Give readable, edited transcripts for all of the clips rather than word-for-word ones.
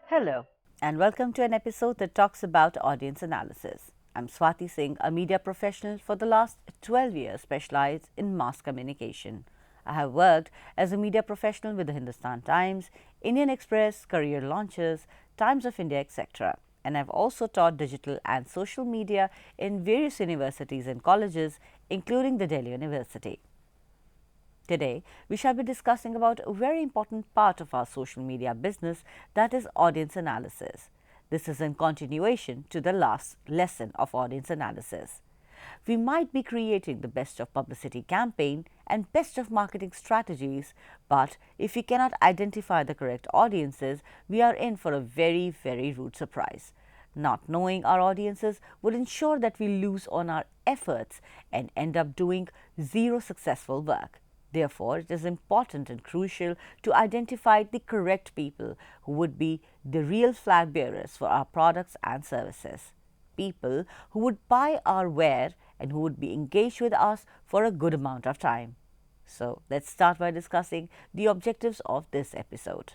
Hello, and welcome to an episode that talks about audience analysis. I'm Swati Singh, a media professional for the last 12 years specialized in mass communication. I have worked as a media professional with the Hindustan Times, Indian Express, Career Launches, Times of India, etc. And I've also taught digital and social media in various universities and colleges, including the Delhi University. Today, we shall be discussing about a very important part of our social media business, that is audience analysis. This is in continuation to the last lesson of audience analysis. We might be creating the best of publicity campaign and best of marketing strategies, but if we cannot identify the correct audiences, we are in for a very, very rude surprise. Not knowing our audiences would ensure that we lose on our efforts and end up doing zero successful work. Therefore, it is important and crucial to identify the correct people who would be the real flag bearers for our products and services. People who would buy our ware and who would be engaged with us for a good amount of time. So, let's start by discussing the objectives of this episode.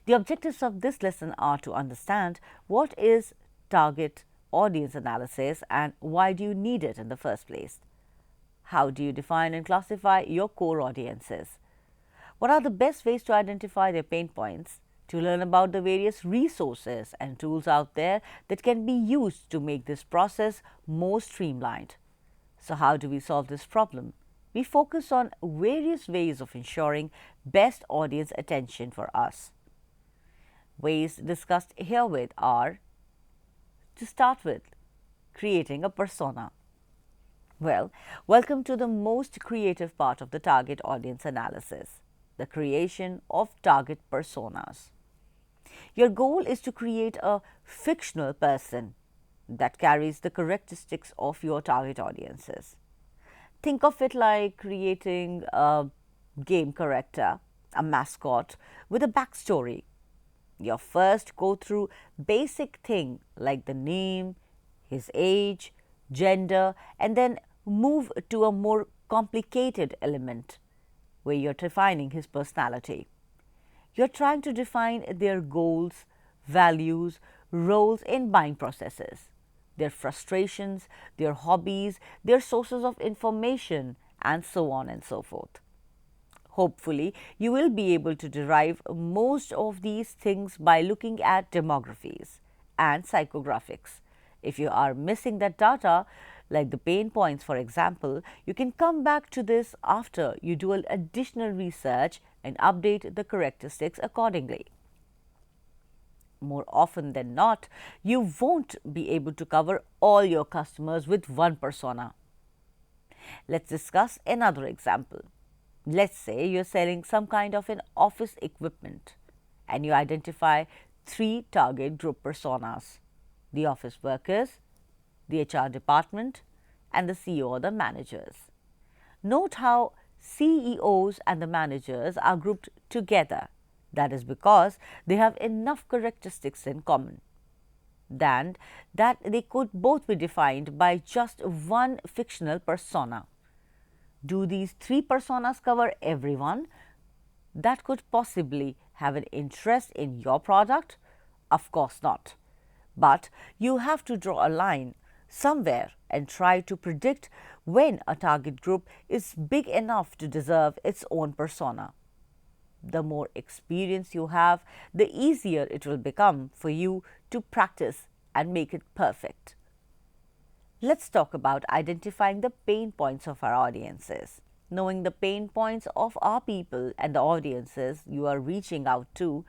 The objectives of this lesson are to understand what is target audience analysis and why do you need it in the first place. How do you define and classify your core audiences? What are the best ways to identify their pain points? To learn about the various resources and tools out there that can be used to make this process more streamlined. So, how do we solve this problem? We focus on various ways of ensuring best audience attention for us. Ways discussed herewith are, to start with, creating a persona. Well, welcome to the most creative part of the target audience analysis, the creation of target personas. Your goal is to create a fictional person that carries the characteristics of your target audiences. Think of it like creating a game character, a mascot with a backstory. You first go through basic thing like the name, his age, gender, and then move to a more complicated element where you're defining his personality. You're trying to define their goals, values, roles in buying processes, their frustrations, their hobbies, their sources of information, and so on and so forth. Hopefully, you will be able to derive most of these things by looking at demographies and psychographics. If you are missing that data, like the pain points for example, you can come back to this after you do additional research and update the characteristics accordingly. More often than not, you won't be able to cover all your customers with one persona. Let's discuss another example. Let's say you're selling some kind of an office equipment and you identify three target group personas: the office workers, the HR department, and the CEO or the managers. Note how CEOs and the managers are grouped together. That is because they have enough characteristics in common than that they could both be defined by just one fictional persona. Do these three personas cover everyone that could possibly have an interest in your product? Of course not. But you have to draw a line somewhere and try to predict when a target group is big enough to deserve its own persona. The more experience you have, the easier it will become for you to practice and make it perfect. Let's talk about identifying the pain points of our audiences. Knowing the pain points of our people and the audiences you are reaching out to,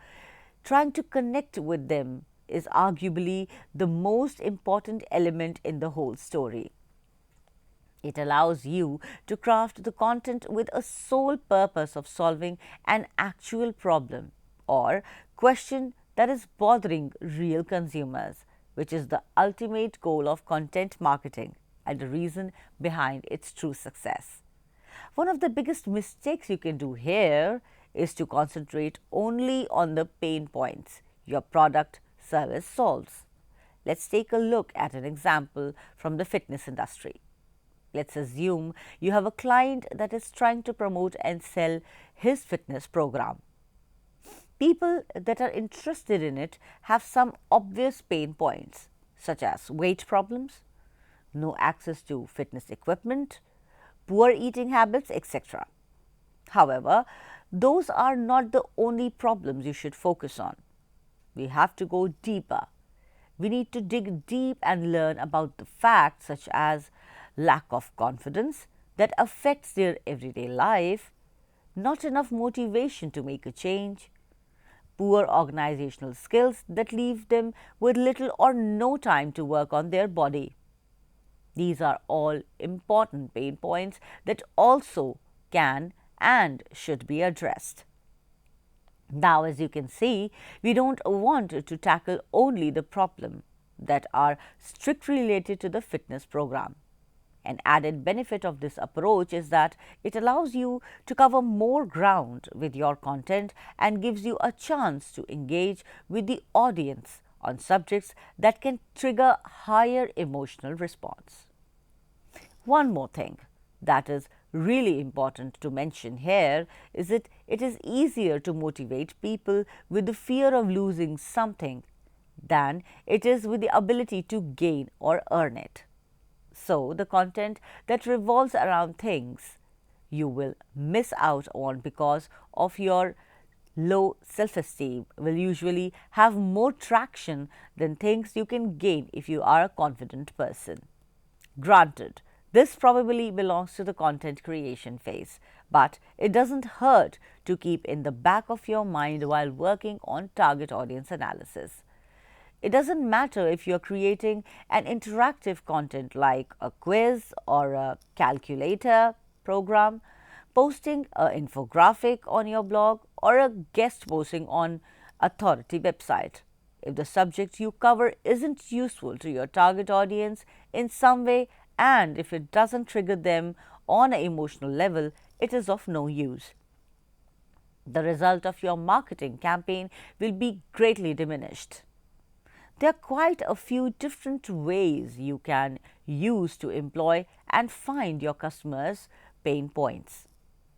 trying to connect with them is arguably the most important element in the whole story. It allows you to craft the content with a sole purpose of solving an actual problem or question that is bothering real consumers, which is the ultimate goal of content marketing and the reason behind its true success. One of the biggest mistakes you can do here is to concentrate only on the pain points your product service solves. Let's take a look at an example from the fitness industry. Let's assume you have a client that is trying to promote and sell his fitness program. People that are interested in it have some obvious pain points, such as weight problems, no access to fitness equipment, poor eating habits, etc. However, those are not the only problems you should focus on. We have to go deeper. We need to dig deep and learn about the facts such as lack of confidence that affects their everyday life, not enough motivation to make a change, poor organizational skills that leave them with little or no time to work on their body. These are all important pain points that also can and should be addressed. Now, as you can see, we don't want to tackle only the problem that are strictly related to the fitness program. An added benefit of this approach is that it allows you to cover more ground with your content and gives you a chance to engage with the audience on subjects that can trigger higher emotional response. One more thing that is really important to mention here is that it is easier to motivate people with the fear of losing something than it is with the ability to gain or earn it. So, the content that revolves around things you will miss out on because of your low self esteem will usually have more traction than things you can gain if you are a confident person. Granted, this probably belongs to the content creation phase, but it doesn't hurt to keep in the back of your mind while working on target audience analysis. It doesn't matter if you're creating an interactive content like a quiz or a calculator program, posting an infographic on your blog, or a guest posting on authority website. If the subject you cover isn't useful to your target audience in some way, and if it doesn't trigger them on an emotional level, it is of no use. The result of your marketing campaign will be greatly diminished. There are quite a few different ways you can use to employ and find your customers' pain points.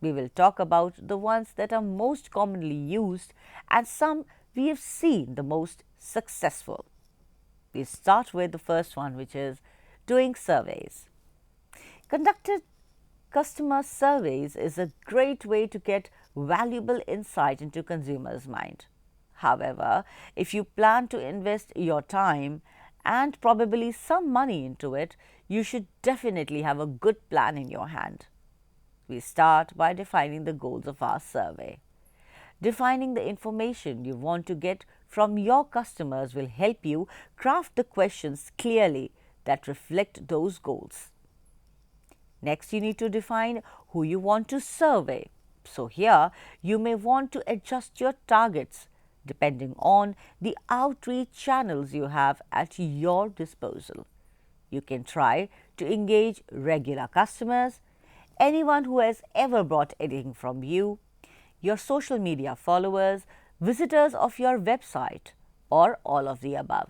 We will talk about the ones that are most commonly used and some we have seen the most successful. We start with the first one, which is doing surveys. Conducted customer surveys is a great way to get valuable insight into consumers' mind. However, if you plan to invest your time and probably some money into it, you should definitely have a good plan in your hand. We start by defining the goals of our survey. Defining the information you want to get from your customers will help you craft the questions clearly that reflect those goals. Next, you need to define who you want to survey. So, here you may want to adjust your targets depending on the outreach channels you have at your disposal. You can try to engage regular customers, anyone who has ever bought anything from you, your social media followers, visitors of your website, or all of the above.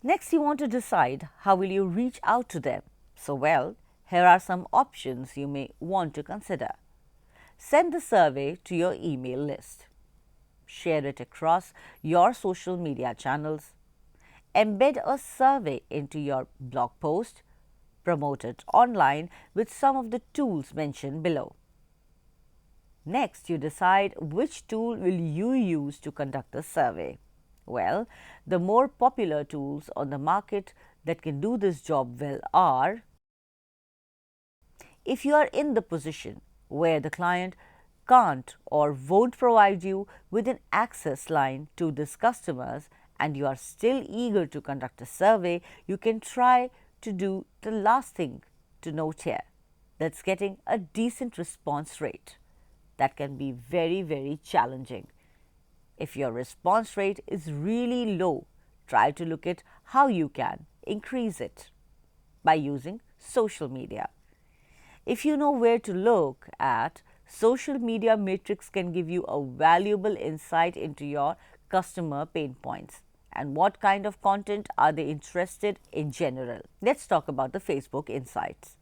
Next, you want to decide how will you reach out to them. So, well, here are some options you may want to consider. Send the survey to your email list. Share it across your social media channels. Embed a survey into your blog post. Promote it online with some of the tools mentioned below. Next, you decide which tool will you use to conduct the survey. Well, the more popular tools on the market that can do this job well are if you are in the position where the client can't or won't provide you with an access line to these customers and you are still eager to conduct a survey, you can try to do the last thing to note here. That's getting a decent response rate. That can be very, very challenging. If your response rate is really low, try to look at how you can increase it by using social media. If you know where to look at, social media matrix can give you a valuable insight into your customer pain points and what kind of content are they interested in general. Let's talk about the Facebook insights.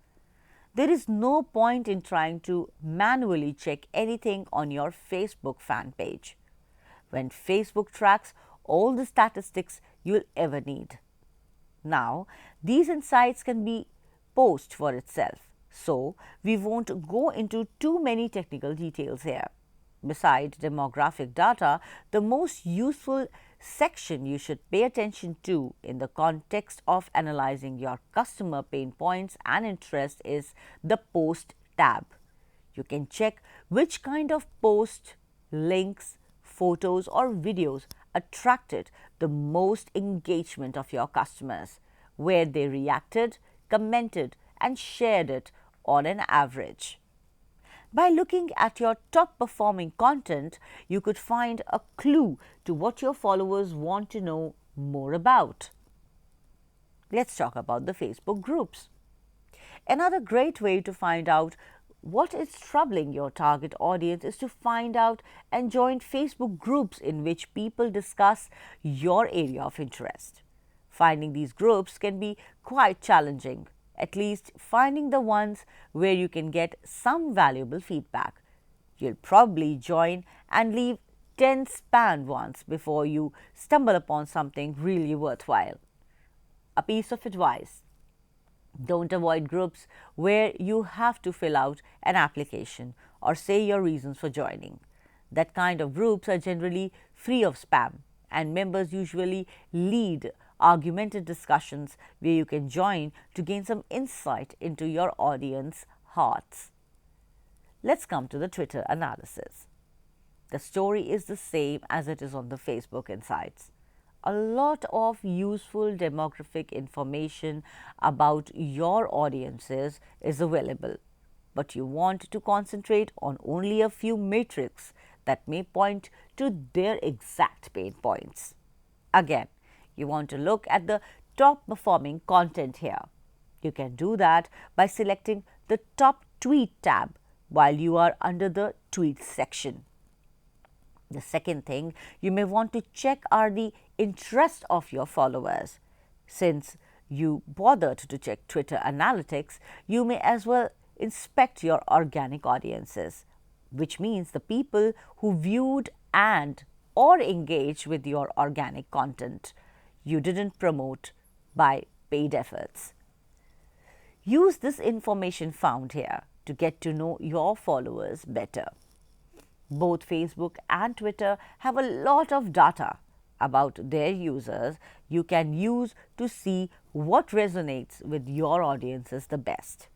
There is no point in trying to manually check anything on your Facebook fan page when Facebook tracks all the statistics you'll ever need. Now, these insights can be post for itself, so we won't go into too many technical details here. Besides demographic data, the most useful section you should pay attention to in the context of analyzing your customer pain points and interest is the post tab. You can check which kind of post, links, photos or videos attracted the most engagement of your customers, where they reacted, commented and shared it on an average. By looking at your top performing content, you could find a clue to what your followers want to know more about. Let's talk about the Facebook groups. Another great way to find out what is troubling your target audience is to find out and join Facebook groups in which people discuss your area of interest. Finding these groups can be quite challenging, at least finding the ones where you can get some valuable feedback. You'll probably join and leave 10 spam ones before you stumble upon something really worthwhile. A piece of advice: don't avoid groups where you have to fill out an application or say your reasons for joining. That kind of groups are generally free of spam, and members usually lead argumented discussions where you can join to gain some insight into your audience hearts. Let's come to the Twitter analysis. The story is the same as it is on the Facebook insights. A lot of useful demographic information about your audiences is available, but you want to concentrate on only a few metrics that may point to their exact pain points. Again, you want to look at the top performing content here. You can do that by selecting the top tweet tab while you are under the tweets section. The second thing you may want to check are the interests of your followers. Since you bothered to check Twitter analytics, you may as well inspect your organic audiences, which means the people who viewed and or engaged with your organic content you didn't promote by paid efforts. Use this information found here to get to know your followers better. Both Facebook and Twitter have a lot of data about their users you can use to see what resonates with your audiences the best.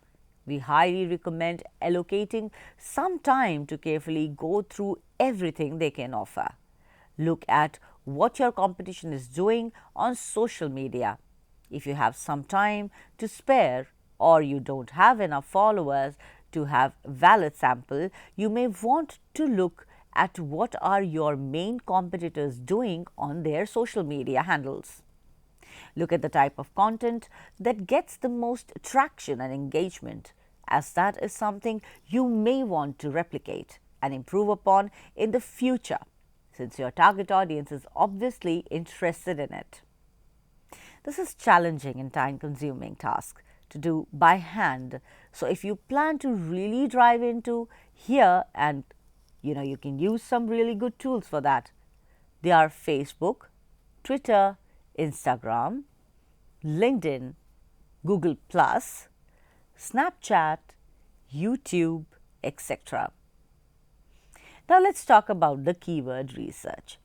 We highly recommend allocating some time to carefully go through everything they can offer. Look at what your competition is doing on social media. If you have some time to spare or you don't have enough followers to have valid sample, you may want to look at what are your main competitors doing on their social media handles. Look at the type of content that gets the most traction and engagement, as that is something you may want to replicate and improve upon in the future, since your target audience is obviously interested in it. This is challenging and time-consuming task to do by hand. So if you plan to really dive into here, and you can use some really good tools for that. They are Facebook, Twitter, Instagram, LinkedIn, Google+, Snapchat, YouTube, etc. Now let's talk about the keyword research.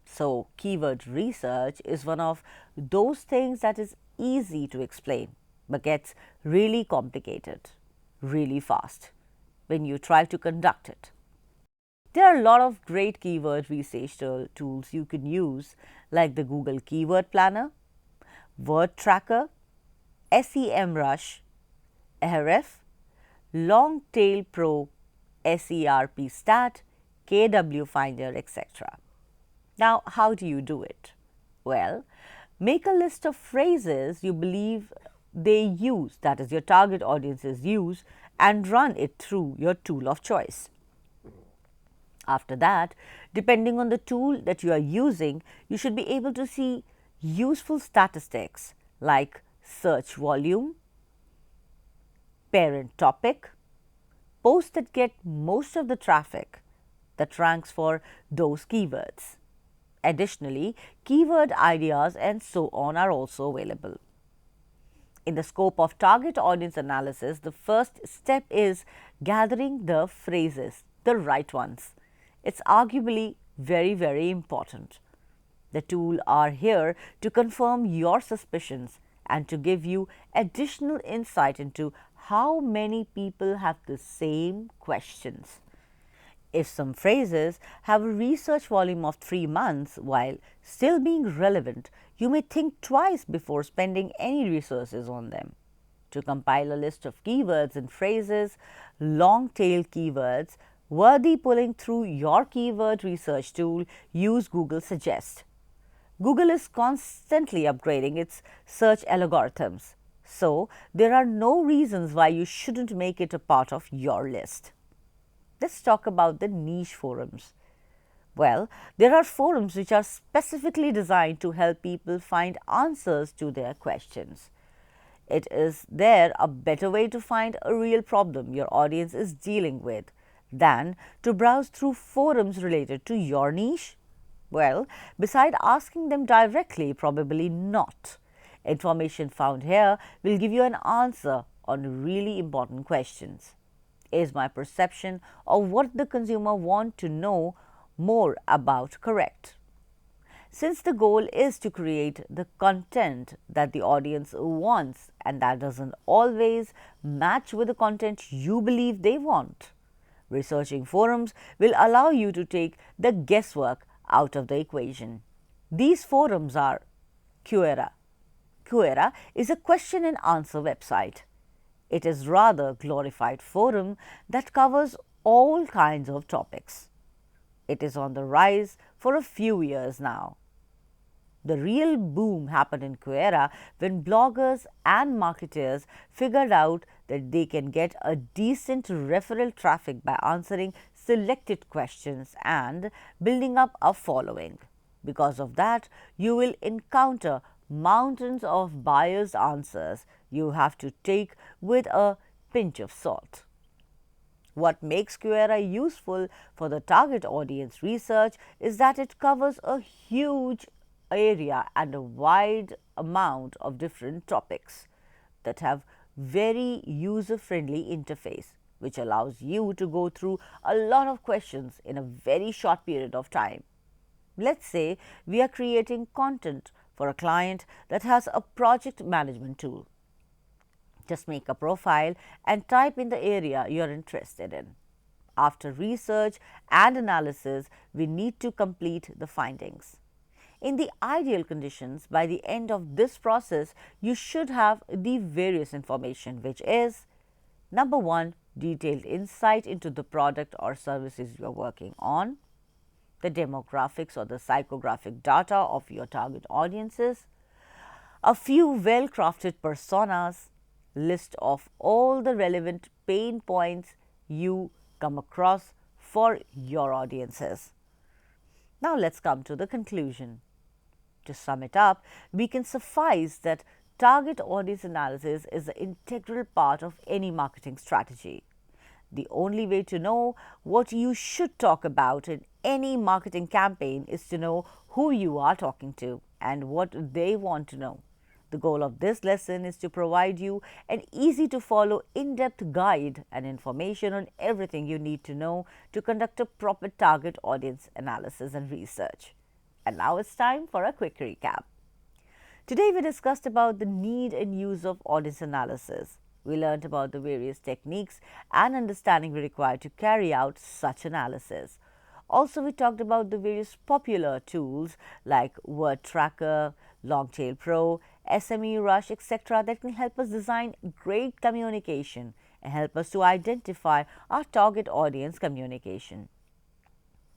So keyword research is one of those things that is easy to explain but gets really complicated. really fast when you try to conduct it. There are a lot of great keyword research tools you can use, like the Google Keyword Planner, Word Tracker, SEMrush, Ahrefs, Longtail Pro, SERP Stat, KW Finder, etc. Now, how do you do it? Well, make a list of phrases you believe they use, that is, your target audiences use, and run it through your tool of choice. After that, depending on the tool that you are using, you should be able to see useful statistics like search volume, parent topic, posts that get most of the traffic that ranks for those keywords. Additionally, keyword ideas and so on are also available. In the scope of target audience analysis, the first step is gathering the phrases, the right ones. It's arguably very important. The tools are here to confirm your suspicions and to give you additional insight into how many people have the same questions. If some phrases have a research volume of 3 months while still being relevant, you may think twice before spending any resources on them. To compile a list of keywords and phrases, long tail keywords, worthy pulling through your keyword research tool, use Google Suggest. Google is constantly upgrading its search algorithms, so there are no reasons why you shouldn't make it a part of your list. Let's talk about the niche forums. Well, there are forums which are specifically designed to help people find answers to their questions. It is there a better way to find a real problem your audience is dealing with than to browse through forums related to your niche? Well, beside asking them directly, probably not. Information found here will give you an answer on really important questions. Is my perception of what the consumer wants to know more about correct? Since the goal is to create the content that the audience wants and that doesn't always match with the content you believe they want, researching forums will allow you to take the guesswork out of the equation. These forums are Quora. Quora is a question and answer website. It is rather glorified forum that covers all kinds of topics. It is on the rise for a few years now. The real boom happened in Quora when bloggers and marketers figured out that they can get a decent referral traffic by answering selected questions and building up a following. Because of that, you will encounter mountains of biased answers you have to take with a pinch of salt. What makes Quora useful for the target audience research is that it covers a huge area and a wide amount of different topics that have very user-friendly interface, which allows you to go through a lot of questions in a very short period of time. Let's say we are creating content for a client that has a project management tool. Just make a profile and type in the area you are interested in. After research and analysis, we need to complete the findings. In the ideal conditions, by the end of this process, you should have the various information, which is number 1, detailed insight into the product or services you are working on, the demographics or the psychographic data of your target audiences, a few well-crafted personas, list of all the relevant pain points you come across for your audiences. Now, let's come to the conclusion. To sum it up, we can suffice that target audience analysis is an integral part of any marketing strategy. The only way to know what you should talk about in any marketing campaign is to know who you are talking to and what they want to know. The goal of this lesson is to provide you an easy to follow in-depth guide and information on everything you need to know to conduct a proper target audience analysis and research. And now it's time for a quick recap. Today we discussed about the need and use of audience analysis. We learned about the various techniques and understanding we require to carry out such analysis. Also, we talked about the various popular tools like Word Tracker, Longtail Pro, SME Rush, etc., that can help us design great communication and help us to identify our target audience communication.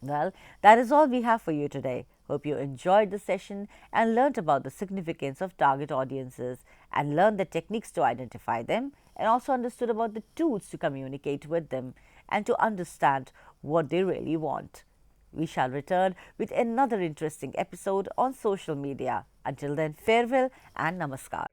Well, that is all we have for you today. Hope you enjoyed the session and learned about the significance of target audiences and learned the techniques to identify them and also understood about the tools to communicate with them and to understand what they really want. We shall return with another interesting episode on social media. Until then, farewell and namaskar.